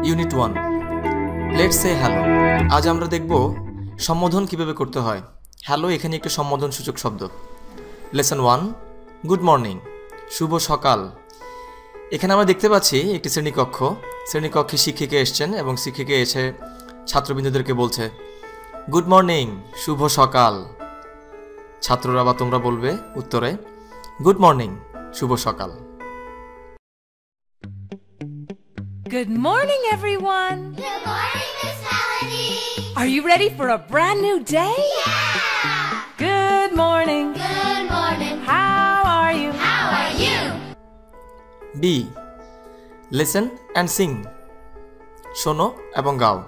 Unit 1 let's say hello. আজ আমরা দেখব সম্বোধন কিভাবে করতে হয়। হ্যালো এখানে একটি সম্বোধনসূচক শব্দ। লেসন 1 গুড মর্নিং, শুভ সকাল। এখানে আমরা দেখতে পাচ্ছি একটি শ্রেণীকক্ষে শিক্ষিকা এসেছেন এবং শিক্ষিকা এসে ছাত্রবৃন্দদেরকে বলছে গুড মর্নিং, শুভ সকাল। ছাত্ররা বা তোমরা বলবে উত্তরে গুড মর্নিং, শুভ সকাল। Good morning, everyone. Good morning, Miss Melody. Are you ready for a brand new day? Yeah. Good morning. Good morning. How are you? How are you? B. Listen and sing. শোনো এবং গাও।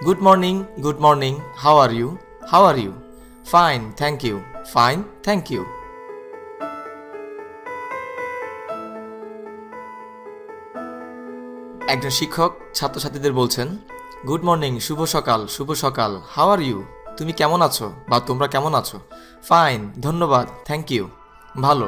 Good morning. How are you? How are you? Fine, thank you. Fine, thank you. একজন শিক্ষক ছাত্রছাত্রীদের বলছেন good morning, শুভ সকাল। How are you? তুমি কেমন আছো বা তোমরা কেমন আছো? ফাইন, ধন্যবাদ, থ্যাংক ইউ, ভালো।